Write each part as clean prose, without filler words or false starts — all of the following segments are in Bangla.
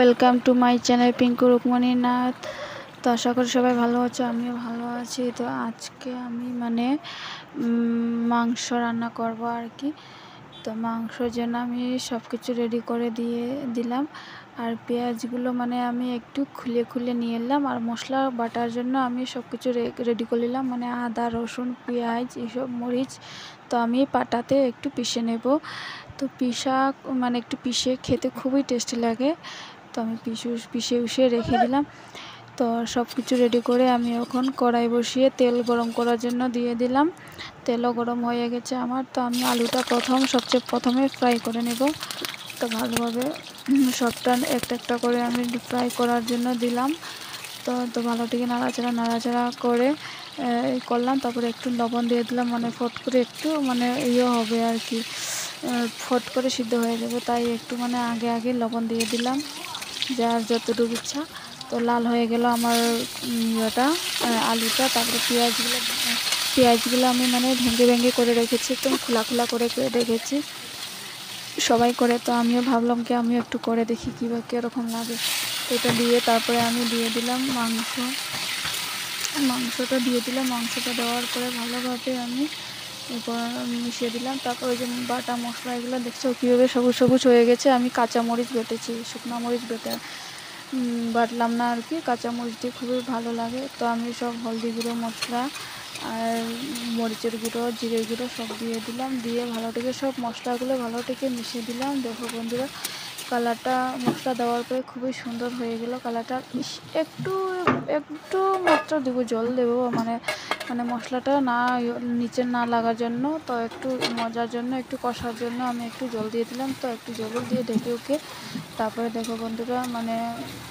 Welcome to my channel Pinku Rukmani Nath. তো আশা করি সবাই ভালো আছো, আমিও ভালো আছি। তো আজকে আমি মাংস রান্না করব আর কি। তো মাংসর জন্য আমি সব কিছু রেডি করে দিলাম। আর পেঁয়াজগুলো আমি একটু খুলে নিয়ে এলাম। আর মশলা বাটার জন্য আমি সব কিছু রেডি করে নিলাম, আদা, রসুন, পেঁয়াজ, এইসব মরিচ। তো আমি পাটাতে একটু পিষে নেব। তো একটু পিষে খেতে খুবই টেস্টি লাগে। তো আমি পিষে রেখে দিলাম। তো সব কিছু রেডি করে আমি এখন কড়াই বসিয়ে তেল গরম করার জন্য দিয়ে দিলাম। তেলও গরম হয়ে গেছে আমার। তো আমি আলুটা সবচেয়ে প্রথমে ফ্রাই করে নেব। তো ভালোভাবে সবটা একটা করে আমি ফ্রাই করার জন্য দিলাম। তো ভালোটিকে নাড়াচাড়া করে করলাম। তারপরে একটু লবণ দিয়ে দিলাম, ফট করে একটু হবে আর কি, ফট করে সিদ্ধ হয়ে যাবে। তাই একটু আগে লবণ দিয়ে দিলাম, যার যতটুকু ইচ্ছা। তো লাল হয়ে গেল আমার আলুটা। তারপরে পেঁয়াজগুলো আমি ভেঙে করে রেখেছি, একদম খোলা করে রেখেছি সবাই করে। তো আমিও ভাবলাম কি আমিও একটু করে দেখি কীরকম লাগে। তো এটা দিয়ে তারপরে আমি দিয়ে দিলাম মাংসটা দিয়ে দিলাম। মাংসটা দেওয়ার পরে ভালোভাবে আমি মিশিয়ে দিলাম। তারপর ওই যে বাটা মশলা, এগুলো দেখছো কীভাবে সবুজ সবুজ হয়ে গেছে। আমি কাঁচামরিচ বেটেছি, শুকনো মরিচ বাটলাম না আর কি, কাঁচামরিচ দিয়ে খুবই ভালো লাগে। তো আমি সব হলদি গুঁড়ো, মশলা আর মরিচের গুঁড়ো, জিরের গুঁড়ো সব দিয়ে দিলাম। দিয়ে ভালোটিকে সব মশলাগুলো ভালোটিকে মিশিয়ে দিলাম। দেখো বন্ধুরা, কালারটা মশলা দেওয়ার পরে খুবই সুন্দর হয়ে গেল কালারটা। একটু মাত্র দেবো, জল দেবো, মশলাটা নিচে না লাগার জন্য। তো একটু মজার জন্য, একটু কষার জন্য আমি একটু জল দিয়ে দিলাম। তো একটু জল দিয়ে ঢেকে ওকে তারপরে দেখো বন্ধুরা,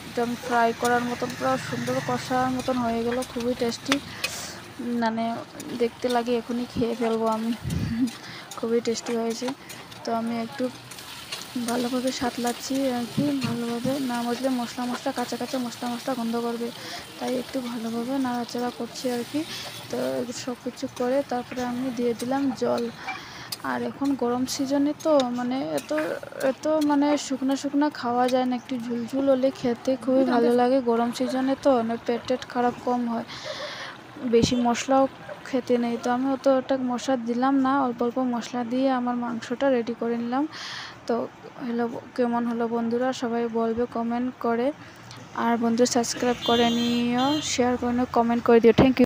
একদম ফ্রাই করার মতন পুরো সুন্দর কষার মতন হয়ে গেল। খুবই টেস্টি, দেখতে লাগে এখনই খেয়ে ফেলবো আমি। খুবই টেস্টি হয়েছে। তো আমি একটু ভালোভাবে সাঁতলাচ্ছি আর কি। ভালোভাবে না মজলে মশলা কাঁচা মশলা গন্ধ করবে, তাই একটু ভালোভাবে নাড়াচাড়া করছি আর কি। তো সব কিছু করে তারপরে আমি দিয়ে দিলাম জল। আর এখন গরম সিজনে তো এত এত শুকনো খাওয়া যায় না, একটু ঝুলঝুল হলে খেতে খুবই ভালো লাগে। গরম সিজনে তো পেট খারাপ কম হয়, বেশি মশলাও খেতে নেই। তো আমি ওটা মশলা দিলাম না, অল্প মশলা দিয়ে আমার মাংসটা রেডি করে নিলাম। তো কেমন হলো বন্ধুরা সবাই বলবে কমেন্ট করে। আর বন্ধু সাবস্ক্রাইব করে নিও, শেয়ার করে নিও, কমেন্ট করে দিও। Thank you.